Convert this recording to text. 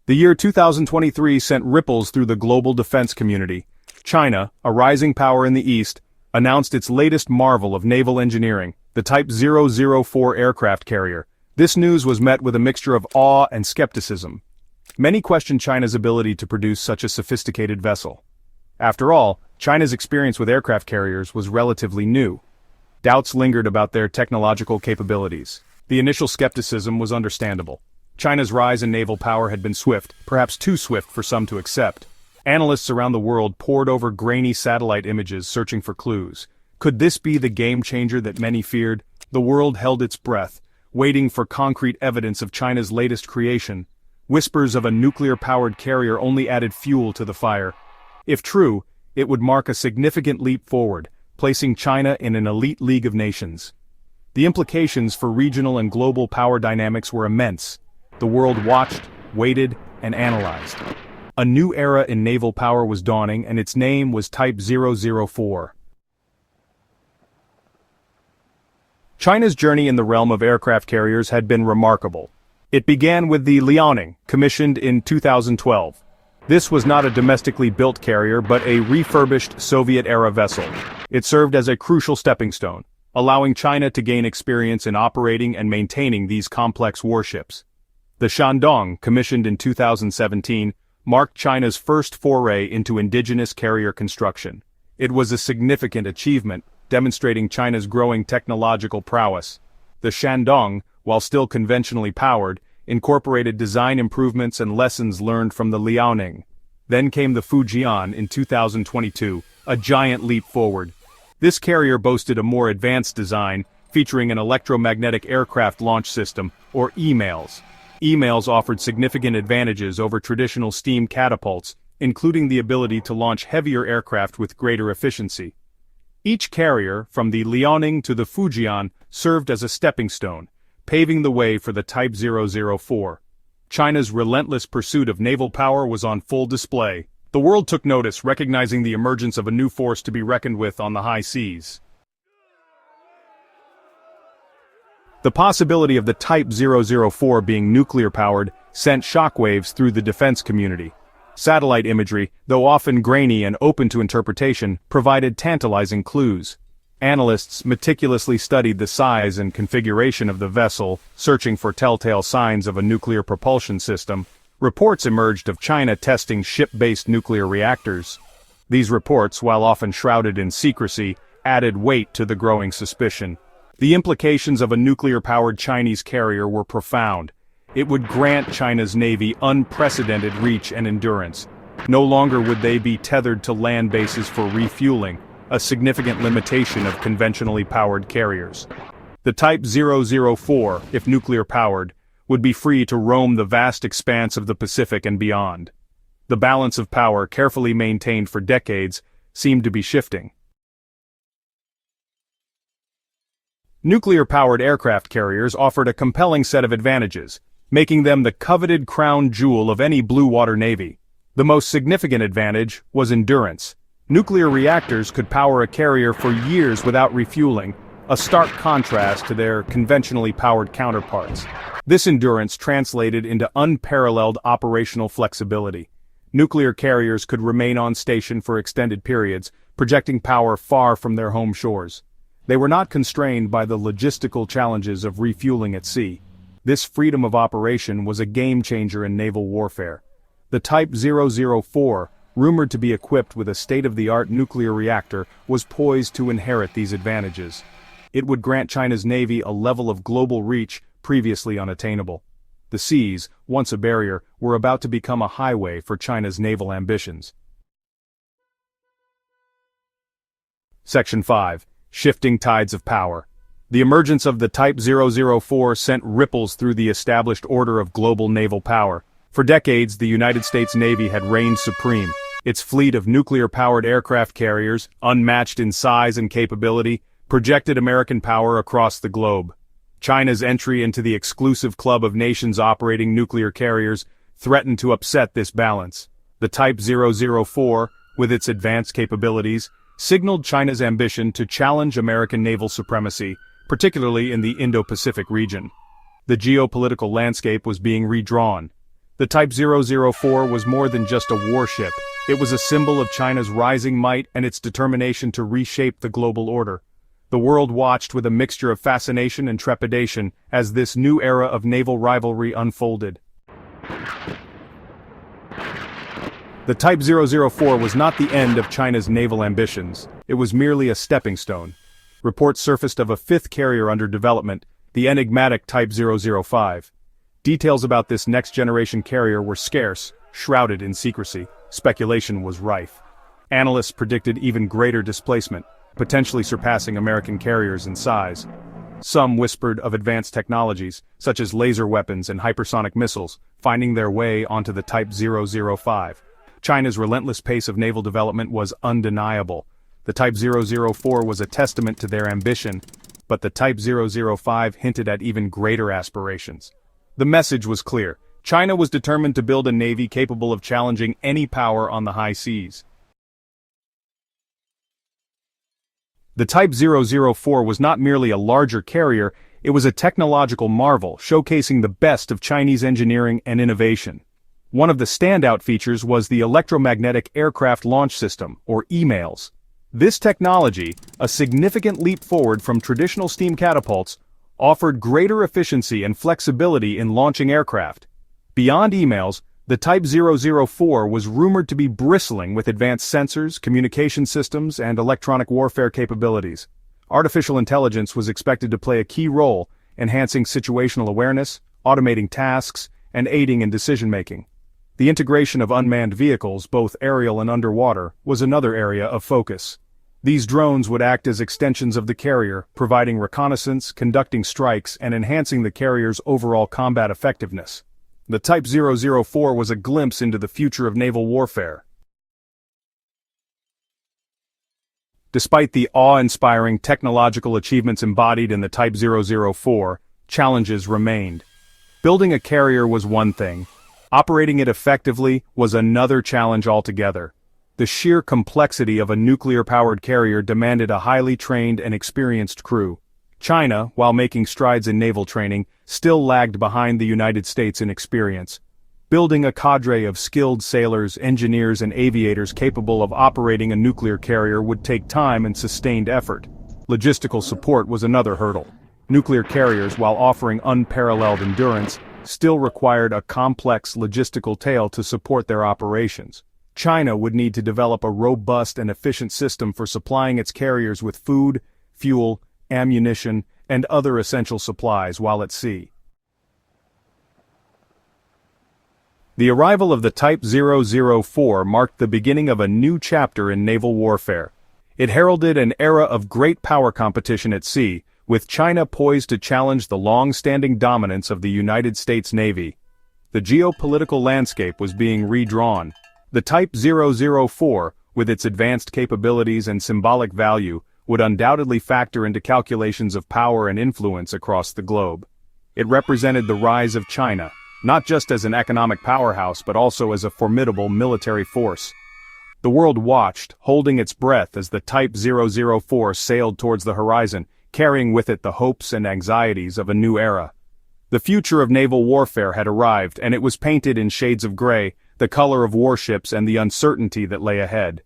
The year 2023 sent ripples through the global defense community. China, a rising power in the East, announced its latest marvel of naval engineering, the Type 004 aircraft carrier. This news was met with a mixture of awe and skepticism. Many questioned China's ability to produce such a sophisticated vessel. After all, China's experience with aircraft carriers was relatively new. Doubts lingered about their technological capabilities. The initial skepticism was understandable. China's rise in naval power had been swift, perhaps too swift for some to accept. Analysts around the world pored over grainy satellite images searching for clues. Could this be the game changer that many feared? The world held its breath, waiting for concrete evidence of China's latest creation. Whispers of a nuclear-powered carrier only added fuel to the fire. If true, it would mark a significant leap forward, placing China in an elite league of nations. The implications for regional and global power dynamics were immense. The world watched, waited, and analyzed. A new era in naval power was dawning, and its name was Type 004. China's journey in the realm of aircraft carriers had been remarkable. It began with the Liaoning, commissioned in 2012. This was not a domestically built carrier but a refurbished Soviet-era vessel. It served as a crucial stepping stone, allowing China to gain experience in operating and maintaining these complex warships. The Shandong, commissioned in 2017, marked China's first foray into indigenous carrier construction. It was a significant achievement, demonstrating China's growing technological prowess. The Shandong, while still conventionally powered, incorporated design improvements and lessons learned from the Liaoning. Then came the Fujian in 2022, a giant leap forward. This carrier boasted a more advanced design, featuring an electromagnetic aircraft launch system, or EMALS. EMALS offered significant advantages over traditional steam catapults, including the ability to launch heavier aircraft with greater efficiency. Each carrier, from the Liaoning to the Fujian, served as a stepping stone, paving the way for the Type 004. China's relentless pursuit of naval power was on full display. The world took notice, recognizing the emergence of a new force to be reckoned with on the high seas. The possibility of the Type 004 being nuclear-powered sent shockwaves through the defense community. Satellite imagery, though often grainy and open to interpretation, provided tantalizing clues. Analysts meticulously studied the size and configuration of the vessel, searching for telltale signs of a nuclear propulsion system. Reports emerged of China testing ship-based nuclear reactors. These reports, while often shrouded in secrecy, added weight to the growing suspicion. The implications of a nuclear-powered Chinese carrier were profound. It would grant China's Navy unprecedented reach and endurance. No longer would they be tethered to land bases for refueling, a significant limitation of conventionally powered carriers. The Type 004, if nuclear-powered, would be free to roam the vast expanse of the Pacific and beyond. The balance of power, carefully maintained for decades, seemed to be shifting. Nuclear-powered aircraft carriers offered a compelling set of advantages, making them the coveted crown jewel of any blue-water navy. The most significant advantage was endurance. Nuclear reactors could power a carrier for years without refueling, a stark contrast to their conventionally powered counterparts. This endurance translated into unparalleled operational flexibility. Nuclear carriers could remain on station for extended periods, projecting power far from their home shores. They were not constrained by the logistical challenges of refueling at sea. This freedom of operation was a game-changer in naval warfare. The Type 004, rumored to be equipped with a state-of-the-art nuclear reactor, was poised to inherit these advantages. It would grant China's Navy a level of global reach previously unattainable. The seas, once a barrier, were about to become a highway for China's naval ambitions. Section 5. Shifting tides of power. The emergence of the Type 004 sent ripples through the established order of global naval power. For decades, the United States Navy had reigned supreme. Its fleet of nuclear-powered aircraft carriers, unmatched in size and capability, projected American power across the globe. China's entry into the exclusive club of nations operating nuclear carriers threatened to upset this balance. The Type 004, with its advanced capabilities, signaled China's ambition to challenge American naval supremacy, particularly in the Indo-Pacific region. The geopolitical landscape was being redrawn. The Type 004 was more than just a warship. It was a symbol of China's rising might and its determination to reshape the global order. The world watched with a mixture of fascination and trepidation as this new era of naval rivalry unfolded. The Type 004 was not the end of China's naval ambitions. It was merely a stepping stone. Reports surfaced of a fifth carrier under development, the enigmatic Type 005. Details about this next-generation carrier were scarce, shrouded in secrecy. Speculation was rife. Analysts predicted even greater displacement, potentially surpassing American carriers in size. Some whispered of advanced technologies, such as laser weapons and hypersonic missiles, finding their way onto the Type 005. China's relentless pace of naval development was undeniable. The Type 004 was a testament to their ambition, but the Type 005 hinted at even greater aspirations. The message was clear. China was determined to build a navy capable of challenging any power on the high seas. The Type 004 was not merely a larger carrier, it was a technological marvel, showcasing the best of Chinese engineering and innovation. One of the standout features was the Electromagnetic Aircraft Launch System, or EMALS. This technology, a significant leap forward from traditional steam catapults, offered greater efficiency and flexibility in launching aircraft. Beyond EMALS, the Type 004 was rumored to be bristling with advanced sensors, communication systems, and electronic warfare capabilities. Artificial intelligence was expected to play a key role, enhancing situational awareness, automating tasks, and aiding in decision-making. The integration of unmanned vehicles, both aerial and underwater, was another area of focus. These drones would act as extensions of the carrier, providing reconnaissance, conducting strikes, and enhancing the carrier's overall combat effectiveness. The Type 004 was a glimpse into the future of naval warfare. Despite the awe-inspiring technological achievements embodied in the Type 004, challenges remained. Building a carrier was one thing. Operating it effectively was another challenge altogether. The sheer complexity of a nuclear-powered carrier demanded a highly trained and experienced crew. China, while making strides in naval training, still lagged behind the United States in experience. Building a cadre of skilled sailors, engineers, and aviators capable of operating a nuclear carrier would take time and sustained effort. Logistical support was another hurdle. Nuclear carriers, while offering unparalleled endurance, still required a complex logistical tale to support their operations. China would need to develop a robust and efficient system for supplying its carriers with food, fuel, ammunition, and other essential supplies while at sea. The arrival of the Type 004 marked the beginning of a new chapter in naval warfare. It heralded an era of great power competition at sea, with China poised to challenge the long-standing dominance of the United States Navy. The geopolitical landscape was being redrawn. The Type 004, with its advanced capabilities and symbolic value, would undoubtedly factor into calculations of power and influence across the globe. It represented the rise of China, not just as an economic powerhouse but also as a formidable military force. The world watched, holding its breath as the Type 004 sailed towards the horizon, carrying with it the hopes and anxieties of a new era. The future of naval warfare had arrived, and it was painted in shades of gray, the color of warships and the uncertainty that lay ahead.